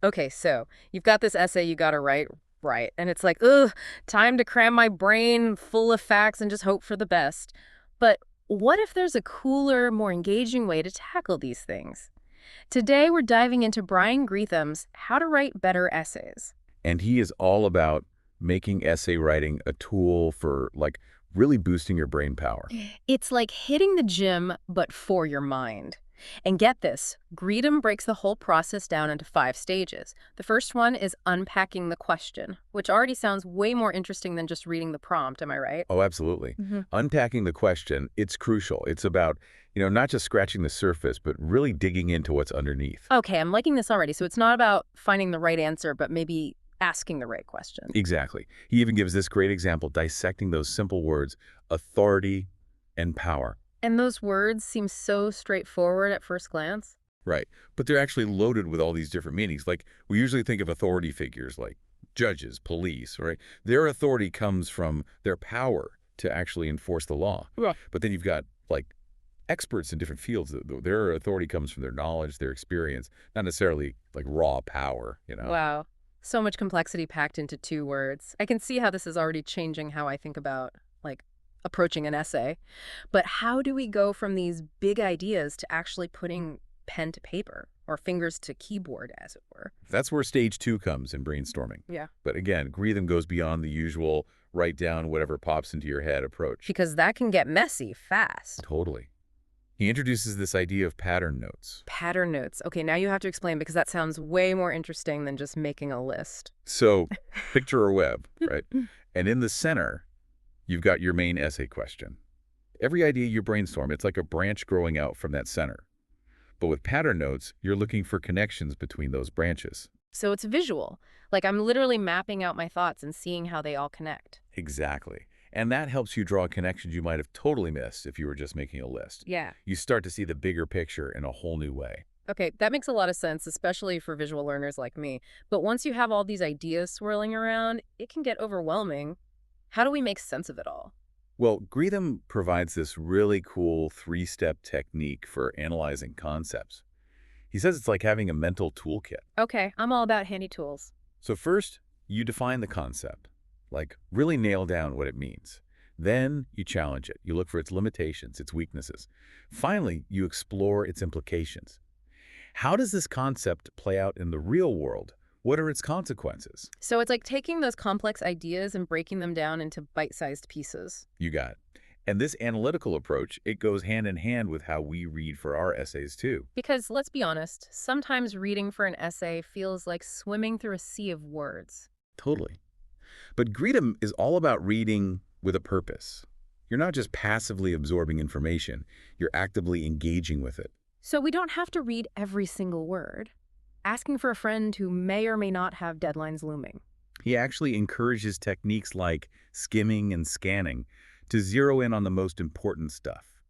Okay, so you've got this essay you gotta write, right? And it's like, ugh, time to cram my brain full of facts and just hope for the best. But what if there's a cooler, more engaging way to tackle these things? Today, we're diving into Bryan Greetham's How to Write Better Essays. And he is all about making essay writing a tool for, like, really boosting your brain power. It's like hitting the gym, but for your mind. And get this, Greetham breaks the whole process down into 5 stages. The first one is unpacking the question, which already sounds way more interesting than just reading the prompt, am I right? Oh, absolutely. hmm Unpacking the question, it's crucial. It's about, not just scratching the surface, but really digging into what's underneath. Okay, I'm liking this already. So it's not about finding the right answer, but maybe asking the right question. Exactly. He even gives this great example dissecting those simple words, authority and power. And those words seem so straightforward at first glance. Right. But they're actually loaded with all these different meanings. Like, we usually think of authority figures like judges, police, right? Their authority comes from their power to actually enforce the law. Yeah. But then you've got, like, experts in different fields. Their authority comes from their knowledge, their experience, not necessarily, like, raw power. Wow. So much complexity packed into 2 words. I can see how this is already changing how I think about, like, approaching an essay. But how do we go from these big ideas to actually putting pen to paper or fingers to keyboard, as it were? That's where stage 2 comes in brainstorming. Yeah. But again, Greetham goes beyond the usual write down whatever pops into your head approach. Because that can get messy fast. Totally. He introduces this idea of pattern notes. Pattern notes. Okay, now you have to explain because that sounds way more interesting than just making a list. So picture a web, right? And in the center, you've got your main essay question. Every idea you brainstorm, it's like a branch growing out from that center. But with pattern notes, you're looking for connections between those branches. So it's visual. Like I'm literally mapping out my thoughts and seeing how they all connect. Exactly. And that helps you draw connections you might have totally missed if you were just making a list. Yeah. You start to see the bigger picture in a whole new way. Okay, that makes a lot of sense, especially for visual learners like me. But once you have all these ideas swirling around, it can get overwhelming. How do we make sense of it all? Well, Greetham provides this really cool 3-step technique for analyzing concepts. He says it's like having a mental toolkit. Okay, I'm all about handy tools. So first, you define the concept, like really nail down what it means. Then you challenge it. You look for its limitations, its weaknesses. Finally, you explore its implications. How does this concept play out in the real world? What are its consequences? So it's like taking those complex ideas and breaking them down into bite-sized pieces. You got it. And this analytical approach, it goes hand in hand with how we read for our essays too. Because let's be honest, sometimes reading for an essay feels like swimming through a sea of words. Totally. But Greetham is all about reading with a purpose. You're not just passively absorbing information, you're actively engaging with it. So we don't have to read every single word. Asking for a friend who may or may not have deadlines looming. He actually encourages techniques like skimming and scanning to zero in on the most important stuff.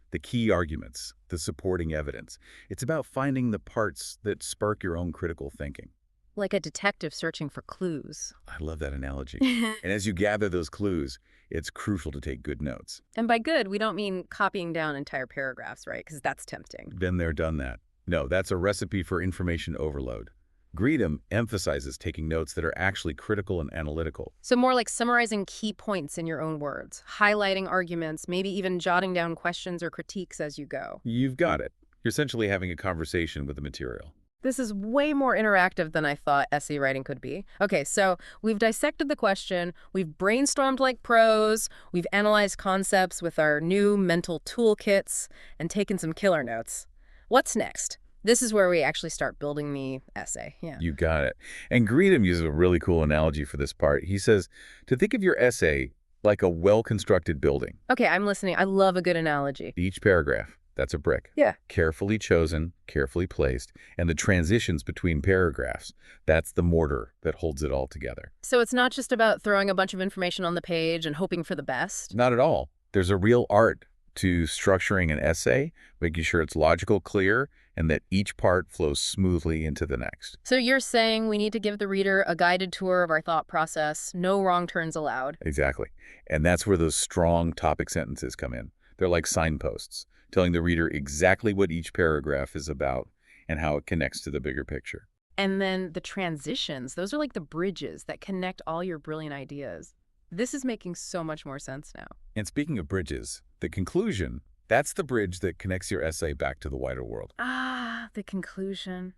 The key arguments, the supporting evidence. It's about finding the parts that spark your own critical thinking. Like a detective searching for clues. I love that analogy. And as you gather those clues, it's crucial to take good notes. And by good, we don't mean copying down entire paragraphs, right? Because that's tempting. Been there, done that. No, that's a recipe for information overload. Greetham emphasizes taking notes that are actually critical and analytical. So more like summarizing key points in your own words, highlighting arguments, maybe even jotting down questions or critiques as you go. You've got it. You're essentially having a conversation with the material. This is way more interactive than I thought essay writing could be. Okay, so we've dissected the question, we've brainstormed like pros, we've analyzed concepts with our new mental toolkits, and taken some killer notes. What's next? This is where we actually start building the essay. Yeah. You got it. And Greetham uses a really cool analogy for this part. He says to think of your essay like a well-constructed building. Okay, I'm listening. I love a good analogy. Each paragraph, that's a brick. Yeah. Carefully chosen, carefully placed, and the transitions between paragraphs, that's the mortar that holds it all together. So it's not just about throwing a bunch of information on the page and hoping for the best? Not at all. There's a real art to structuring an essay, making sure it's logical, clear, and that each part flows smoothly into the next. So you're saying we need to give the reader a guided tour of our thought process, no wrong turns allowed. Exactly. And that's where those strong topic sentences come in. They're like signposts, telling the reader exactly what each paragraph is about and how it connects to the bigger picture. And then the transitions, those are like the bridges that connect all your brilliant ideas. This is making so much more sense now. And speaking of bridges, the conclusion, that's the bridge that connects your essay back to the wider world. Ah, the conclusion.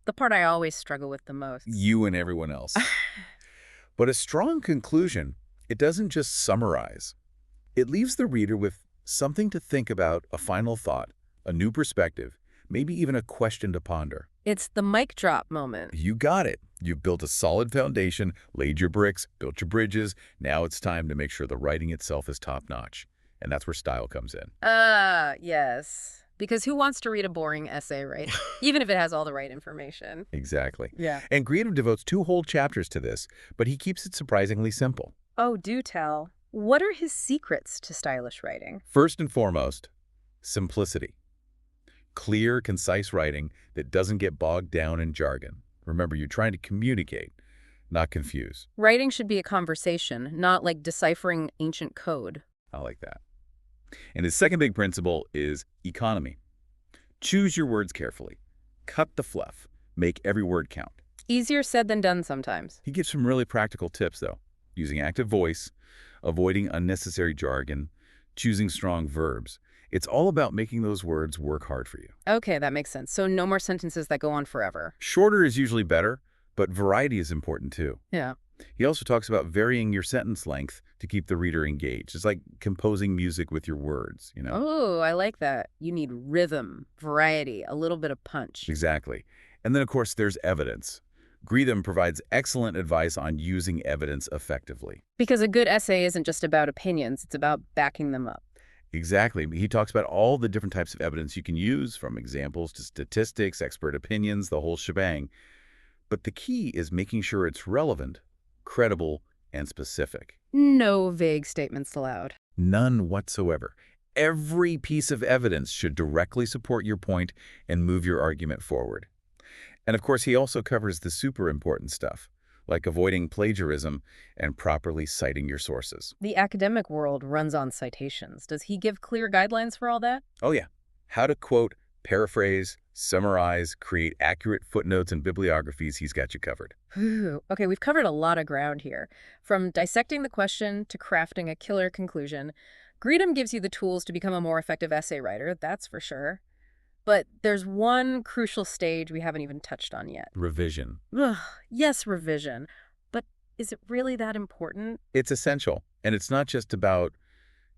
The part I always struggle with the most. You and everyone else. But a strong conclusion, it doesn't just summarize. It leaves the reader with something to think about, a final thought, a new perspective, maybe even a question to ponder. It's the mic drop moment. You got it. You've built a solid foundation, laid your bricks, built your bridges. Now it's time to make sure the writing itself is top-notch. And that's where style comes in. Yes. Because who wants to read a boring essay, right? Even if it has all the right information. Exactly. Yeah. And Greetham devotes 2 whole chapters to this, but he keeps it surprisingly simple. Oh, do tell. What are his secrets to stylish writing? First and foremost, simplicity. Clear, concise writing that doesn't get bogged down in jargon. Remember, you're trying to communicate, not confuse. Writing should be a conversation, not like deciphering ancient code. I like that. And his second big principle is economy. Choose your words carefully. Cut the fluff. Make every word count. Easier said than done sometimes. He gives some really practical tips, though. Using active voice, avoiding unnecessary jargon, choosing strong verbs. It's all about making those words work hard for you. Okay, that makes sense. So no more sentences that go on forever. Shorter is usually better, but variety is important too. Yeah. He also talks about varying your sentence length to keep the reader engaged. It's like composing music with your words, you know? Oh, I like that. You need rhythm, variety, a little bit of punch. Exactly. And then, of course, there's evidence. Greetham provides excellent advice on using evidence effectively. Because a good essay isn't just about opinions, it's about backing them up. Exactly. He talks about all the different types of evidence you can use, from examples to statistics, expert opinions, the whole shebang. But the key is making sure it's relevant, credible, and specific. No vague statements allowed. None whatsoever. Every piece of evidence should directly support your point and move your argument forward. And of course, he also covers the super important stuff, like avoiding plagiarism and properly citing your sources. The academic world runs on citations. Does he give clear guidelines for all that? Oh yeah. How to quote, paraphrase, summarize, create accurate footnotes and bibliographies, he's got you covered. Ooh, okay, we've covered a lot of ground here. From dissecting the question to crafting a killer conclusion, Greetham gives you the tools to become a more effective essay writer, that's for sure. But there's one crucial stage we haven't even touched on yet. Revision. Ugh, yes, revision. But is it really that important? It's essential. And it's not just about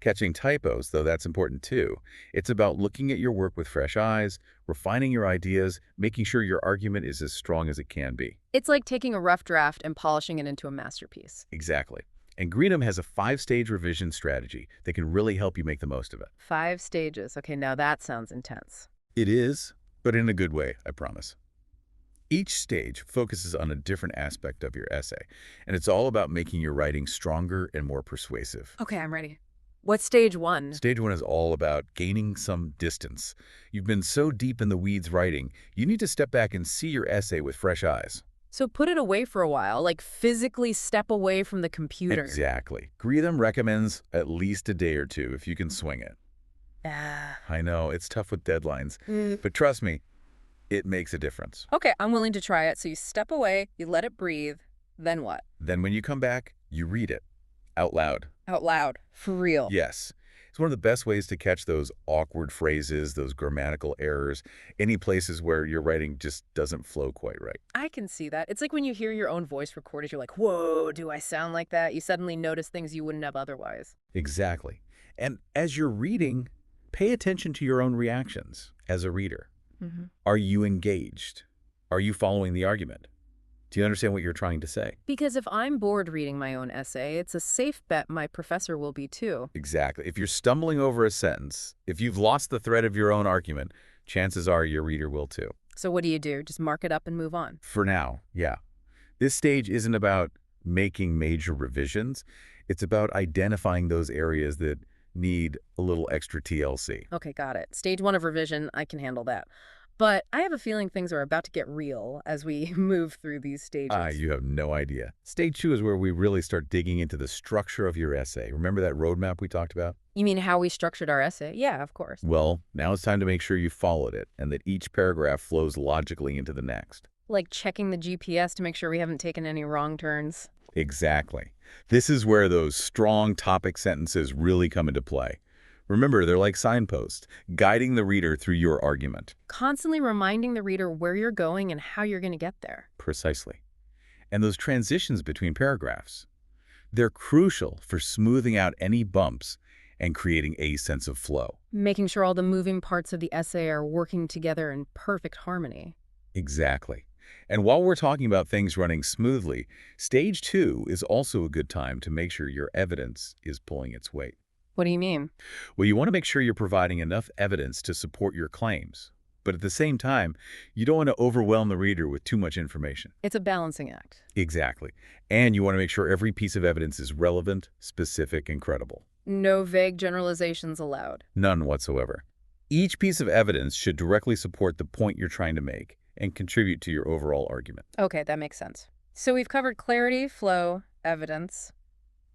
catching typos, though that's important too. It's about looking at your work with fresh eyes, refining your ideas, making sure your argument is as strong as it can be. It's like taking a rough draft and polishing it into a masterpiece. Exactly. And Greetham has a 5-stage revision strategy that can really help you make the most of it. 5 stages. Okay, now that sounds intense. It is, but in a good way, I promise. Each stage focuses on a different aspect of your essay, and it's all about making your writing stronger and more persuasive. Okay, I'm ready. What's stage 1? Stage 1 is all about gaining some distance. You've been so deep in the weeds writing, you need to step back and see your essay with fresh eyes. So put it away for a while, like physically step away from the computer. Exactly. Greetham recommends at least a day or 2 if you can swing it. Ah. I know, it's tough with deadlines, but trust me, it makes a difference. Okay, I'm willing to try it. So you step away, you let it breathe, then what? Then when you come back, you read it out loud. Out loud, for real. Yes. It's one of the best ways to catch those awkward phrases, those grammatical errors, any places where your writing just doesn't flow quite right. I can see that. It's like when you hear your own voice recorded, you're like, whoa, do I sound like that? You suddenly notice things you wouldn't have otherwise. Exactly. And as you're reading, pay attention to your own reactions as a reader. Are you engaged? Are you following the argument? Do you understand what you're trying to say? Because if I'm bored reading my own essay, it's a safe bet my professor will be too. Exactly. If you're stumbling over a sentence, if you've lost the thread of your own argument, chances are your reader will too. So what do you do? Just mark it up and move on? For now, yeah. This stage isn't about making major revisions. It's about identifying those areas that need a little extra TLC. Okay, got it. Stage 1 of revision, I can handle that. But I have a feeling things are about to get real as we move through these stages. You have no idea. Stage 2 is where we really start digging into the structure of your essay. Remember that roadmap we talked about? You mean how we structured our essay? Yeah, of course. Well, now it's time to make sure you followed it and that each paragraph flows logically into the next. Like checking the GPS to make sure we haven't taken any wrong turns. Exactly. This is where those strong topic sentences really come into play. Remember, they're like signposts, guiding the reader through your argument. Constantly reminding the reader where you're going and how you're going to get there. Precisely. And those transitions between paragraphs, they're crucial for smoothing out any bumps and creating a sense of flow. Making sure all the moving parts of the essay are working together in perfect harmony. Exactly. And while we're talking about things running smoothly, stage 2 is also a good time to make sure your evidence is pulling its weight. What do you mean? Well, you want to make sure you're providing enough evidence to support your claims. But at the same time, you don't want to overwhelm the reader with too much information. It's a balancing act. Exactly. And you want to make sure every piece of evidence is relevant, specific, and credible. No vague generalizations allowed. None whatsoever. Each piece of evidence should directly support the point you're trying to make and contribute to your overall argument. Okay, that makes sense. So we've covered clarity, flow, evidence.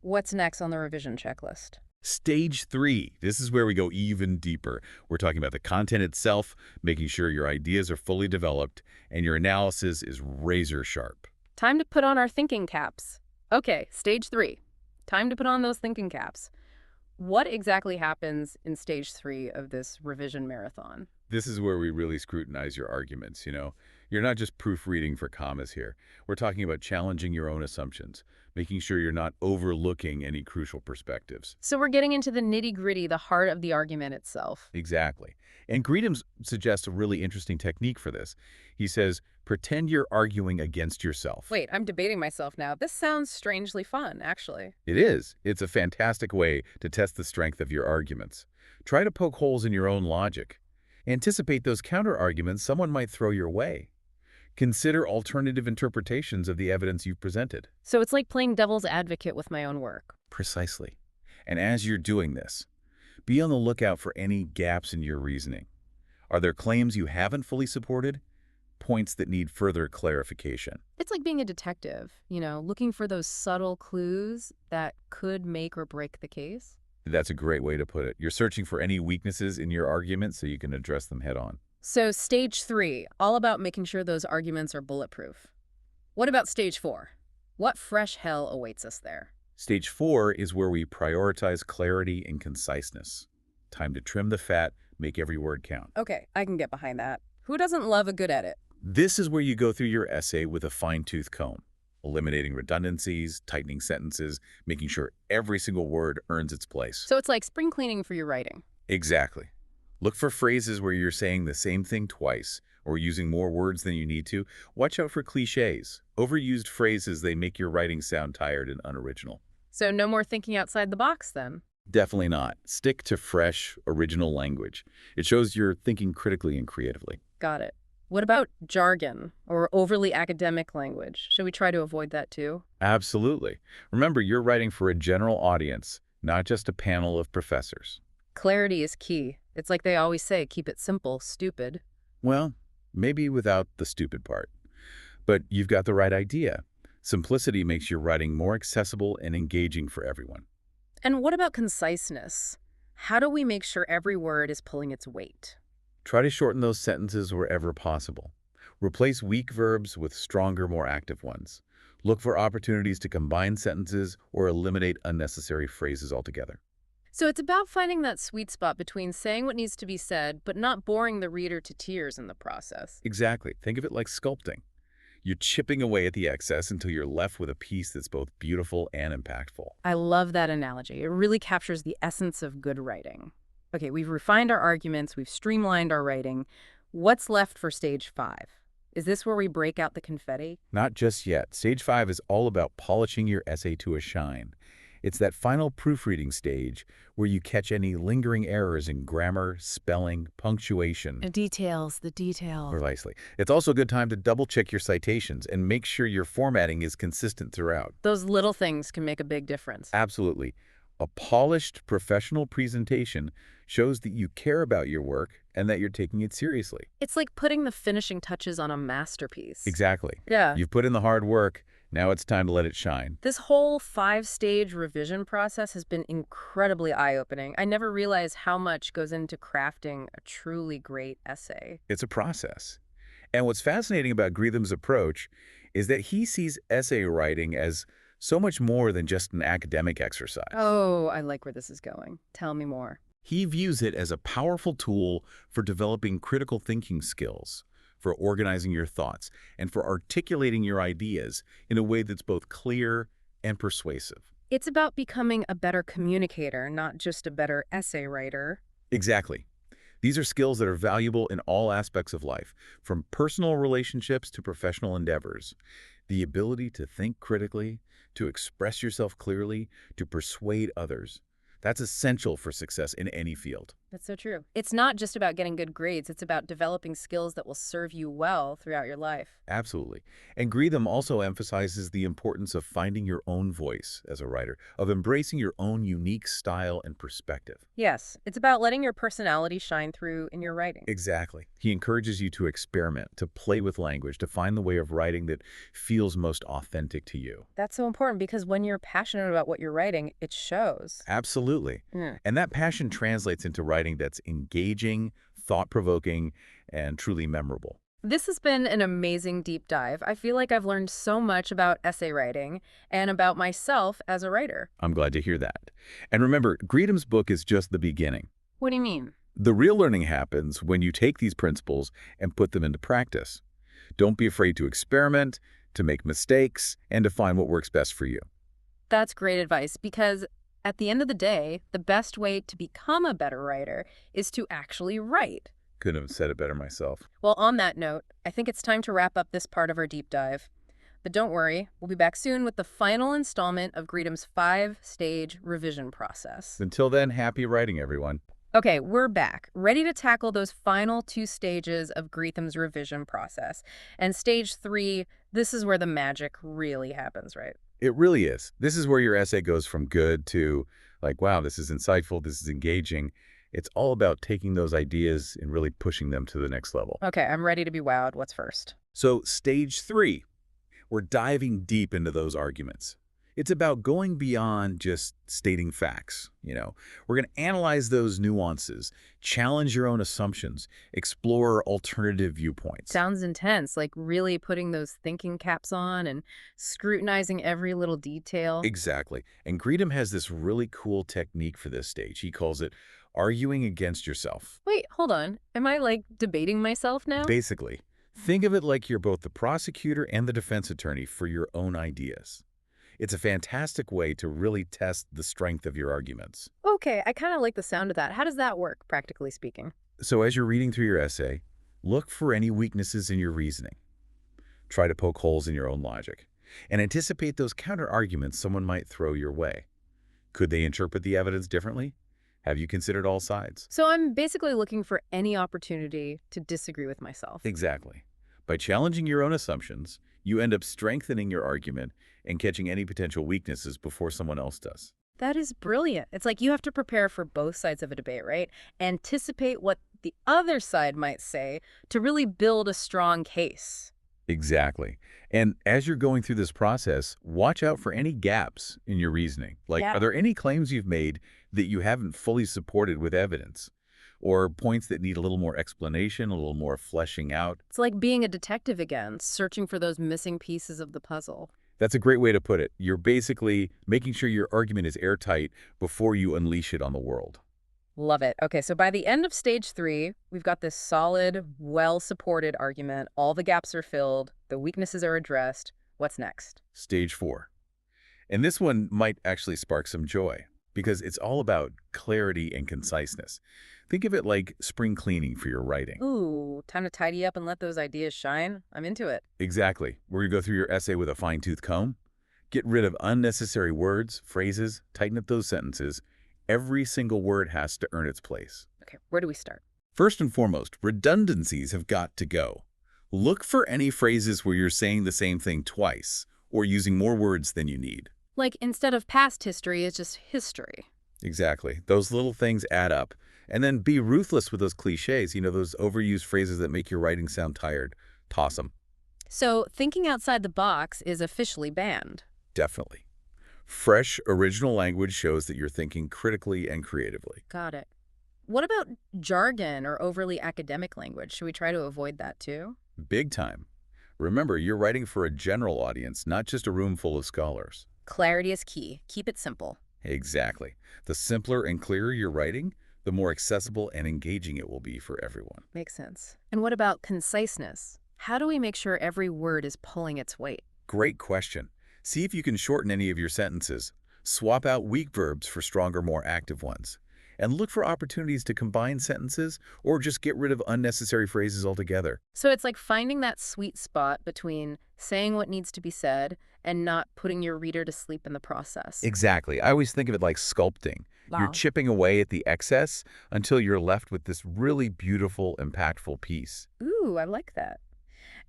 What's next on the revision checklist? Stage 3, this is where we go even deeper. We're talking about the content itself, making sure your ideas are fully developed and your analysis is razor sharp. Time to put on our thinking caps. Okay, stage 3. Time to put on those thinking caps. What exactly happens in stage 3 of this revision marathon? This is where we really scrutinize your arguments, You're not just proofreading for commas here. We're talking about challenging your own assumptions, making sure you're not overlooking any crucial perspectives. So we're getting into the nitty-gritty, the heart of the argument itself. Exactly. And Greetham suggests a really interesting technique for this. He says, pretend you're arguing against yourself. Wait, I'm debating myself now. This sounds strangely fun, actually. It is. It's a fantastic way to test the strength of your arguments. Try to poke holes in your own logic. Anticipate those counter-arguments someone might throw your way. Consider alternative interpretations of the evidence you've presented. So it's like playing devil's advocate with my own work. Precisely. And as you're doing this, be on the lookout for any gaps in your reasoning. Are there claims you haven't fully supported? Points that need further clarification. It's like being a detective, looking for those subtle clues that could make or break the case. That's a great way to put it. You're searching for any weaknesses in your argument so you can address them head on. So stage 3, all about making sure those arguments are bulletproof. What about stage 4? What fresh hell awaits us there? Stage 4 is where we prioritize clarity and conciseness. Time to trim the fat, make every word count. Okay, I can get behind that. Who doesn't love a good edit? This is where you go through your essay with a fine-tooth comb, eliminating redundancies, tightening sentences, making sure every single word earns its place. So it's like spring cleaning for your writing. Exactly. Look for phrases where you're saying the same thing twice or using more words than you need to. Watch out for cliches. Overused phrases, they make your writing sound tired and unoriginal. So no more thinking outside the box then? Definitely not. Stick to fresh, original language. It shows you're thinking critically and creatively. Got it. What about jargon or overly academic language? Should we try to avoid that too? Absolutely. Remember, you're writing for a general audience, not just a panel of professors. Clarity is key. It's like they always say, keep it simple, stupid. Well, maybe without the stupid part. But you've got the right idea. Simplicity makes your writing more accessible and engaging for everyone. And what about conciseness? How do we make sure every word is pulling its weight? Try to shorten those sentences wherever possible. Replace weak verbs with stronger, more active ones. Look for opportunities to combine sentences or eliminate unnecessary phrases altogether. So it's about finding that sweet spot between saying what needs to be said, but not boring the reader to tears in the process. Exactly. Think of it like sculpting. You're chipping away at the excess until you're left with a piece that's both beautiful and impactful. I love that analogy. It really captures the essence of good writing. Okay, we've refined our arguments, we've streamlined our writing. What's left for stage 5? Is this where we break out the confetti? Not just yet. Stage 5 is all about polishing your essay to a shine. It's that final proofreading stage where you catch any lingering errors in grammar, spelling, punctuation. The details. Precisely. It's also a good time to double-check your citations and make sure your formatting is consistent throughout. Those little things can make a big difference. Absolutely. A polished, professional presentation shows that you care about your work and that you're taking it seriously. It's like putting the finishing touches on a masterpiece. Exactly. Yeah. You've put in the hard work. Now it's time to let it shine. This whole 5-stage revision process has been incredibly eye-opening. I never realized how much goes into crafting a truly great essay. It's a process. And what's fascinating about Greetham's approach is that he sees essay writing as so much more than just an academic exercise. Oh, I like where this is going. Tell me more. He views it as a powerful tool for developing critical thinking skills, for organizing your thoughts, and for articulating your ideas in a way that's both clear and persuasive. It's about becoming a better communicator, not just a better essay writer. Exactly. These are skills that are valuable in all aspects of life, from personal relationships to professional endeavors. The ability to think critically, to express yourself clearly, to persuade others. That's essential for success in any field. That's so true. It's not just about getting good grades. It's about developing skills that will serve you well throughout your life. Absolutely. And Greetham also emphasizes the importance of finding your own voice as a writer, of embracing your own unique style and perspective. Yes, it's about letting your personality shine through in your writing. Exactly. He encourages you to experiment, to play with language, to find the way of writing that feels most authentic to you. That's so important because when you're passionate about what you're writing, it shows. Absolutely. Mm. And that passion translates into writing that's engaging, thought-provoking, and truly memorable. This has been an amazing deep dive. I feel like I've learned so much about essay writing and about myself as a writer. I'm glad to hear that. And remember, Greetham's book is just the beginning. What do you mean? The real learning happens when you take these principles and put them into practice. Don't be afraid to experiment, to make mistakes, and to find what works best for you. That's great advice because at the end of the day, the best way to become a better writer is to actually write. Couldn't have said it better myself. Well, on that note, I think it's time to wrap up this part of our deep dive. But don't worry, we'll be back soon with the final installment of Greetham's 5-stage revision process. Until then, happy writing, everyone. Okay, we're back, ready to tackle those final 2 stages of Greetham's revision process. And stage 3, this is where the magic really happens, right? It really is. This is where your essay goes from good to like, wow, this is insightful, this is engaging. It's all about taking those ideas and really pushing them to the next level. Okay, I'm ready to be wowed. What's first? So stage 3, we're diving deep into those arguments. It's about going beyond just stating facts, We're going to analyze those nuances, challenge your own assumptions, explore alternative viewpoints. Sounds intense, like really putting those thinking caps on and scrutinizing every little detail. Exactly. And Greetham has this really cool technique for this stage. He calls it arguing against yourself. Wait, hold on. Am I like debating myself now? Basically, think of it like you're both the prosecutor and the defense attorney for your own ideas. It's a fantastic way to really test the strength of your arguments. Okay, I kind of like the sound of that. How does that work, practically speaking? So as you're reading through your essay, look for any weaknesses in your reasoning. Try to poke holes in your own logic, and anticipate those counter-arguments someone might throw your way. Could they interpret the evidence differently? Have you considered all sides? So I'm basically looking for any opportunity to disagree with myself. Exactly. By challenging your own assumptions, you end up strengthening your argument and catching any potential weaknesses before someone else does. That is brilliant. It's like you have to prepare for both sides of a debate, right? Anticipate what the other side might say to really build a strong case. Exactly. And as you're going through this process, watch out for any gaps in your reasoning. Like, Yeah. are there any claims you've made that you haven't fully supported with evidence? Or points that need a little more explanation, a little more fleshing out? It's like being a detective again, searching for those missing pieces of the puzzle. That's a great way to put it. You're basically making sure your argument is airtight before you unleash it on the world. Love it. Okay, so by the end of stage 3, we've got this solid, well-supported argument. All the gaps are filled. The weaknesses are addressed. What's next? Stage 4. And this one might actually spark some joy because it's all about clarity and conciseness. Think of it like spring cleaning for your writing. Ooh, time to tidy up and let those ideas shine. I'm into it. Exactly. We're going to go through your essay with a fine-tooth comb, get rid of unnecessary words, phrases, tighten up those sentences. Every single word has to earn its place. Okay, where do we start? First and foremost, redundancies have got to go. Look for any phrases where you're saying the same thing twice or using more words than you need. Like, instead of past history, it's just history. Exactly. Those little things add up. And then be ruthless with those cliches, those overused phrases that make your writing sound tired. Toss them. So, thinking outside the box is officially banned. Definitely. Fresh, original language shows that you're thinking critically and creatively. Got it. What about jargon or overly academic language? Should we try to avoid that too? Big time. Remember, you're writing for a general audience, not just a room full of scholars. Clarity is key. Keep it simple. Exactly. The simpler and clearer you're writing, the more accessible and engaging it will be for everyone. Makes sense. And what about conciseness? How do we make sure every word is pulling its weight? Great question. See if you can shorten any of your sentences. Swap out weak verbs for stronger, more active ones. And look for opportunities to combine sentences or just get rid of unnecessary phrases altogether. So it's like finding that sweet spot between saying what needs to be said and not putting your reader to sleep in the process. Exactly. I always think of it like sculpting. You're Wow. chipping away at the excess until you're left with this really beautiful, impactful piece. Ooh, I like that.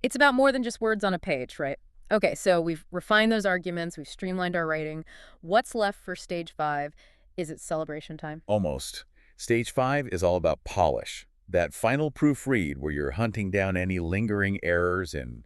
It's about more than just words on a page, right? Okay, so we've refined those arguments, we've streamlined our writing. What's left for stage 5? Is it celebration time? Almost. Stage 5 is all about polish. That final proofread where you're hunting down any lingering errors in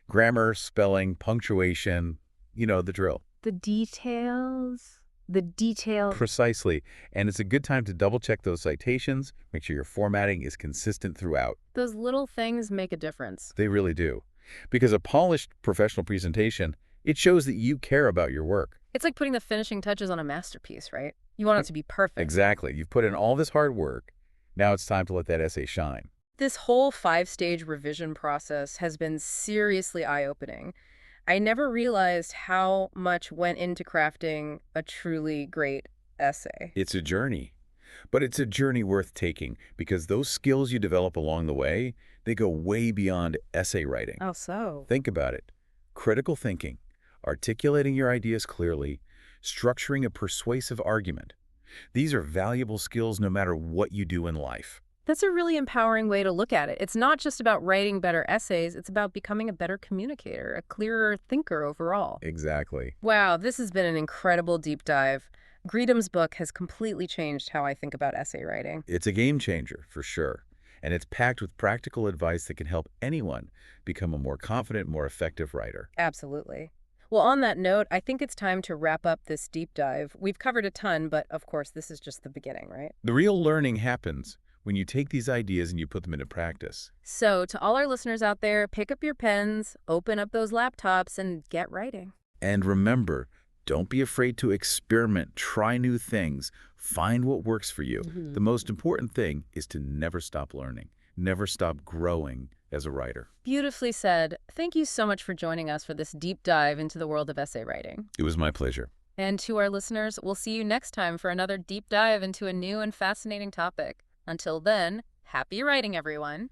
grammar, spelling, punctuation, you know the drill. The details. The detail. Precisely. And it's a good time to double-check those citations, make sure your formatting is consistent throughout. Those little things make a difference. They really do. Because a polished professional presentation, it shows that you care about your work. It's like putting the finishing touches on a masterpiece, right? You want it to be perfect. Exactly. You've put in all this hard work. Now it's time to let that essay shine. This whole 5-stage revision process has been seriously eye-opening. I never realized how much went into crafting a truly great essay. It's a journey. But it's a journey worth taking because those skills you develop along the way, they go way beyond essay writing. Oh, so? Think about it. Critical thinking, articulating your ideas clearly, structuring a persuasive argument. These are valuable skills no matter what you do in life. That's a really empowering way to look at it. It's not just about writing better essays, it's about becoming a better communicator, a clearer thinker overall. Exactly. Wow, this has been an incredible deep dive. Greetham's book has completely changed how I think about essay writing. It's a game changer, for sure. And it's packed with practical advice that can help anyone become a more confident, more effective writer. Absolutely. Well, on that note, I think it's time to wrap up this deep dive. We've covered a ton, but of course, this is just the beginning, right? The real learning happens when you take these ideas and you put them into practice. So, to all our listeners out there, pick up your pens, open up those laptops, and get writing. And remember, don't be afraid to experiment, try new things, find what works for you. The most important thing is to never stop learning, never stop growing as a writer. Beautifully said. Thank you so much for joining us for this deep dive into the world of essay writing. It was my pleasure. And to our listeners, we'll see you next time for another deep dive into a new and fascinating topic. Until then, happy writing, everyone.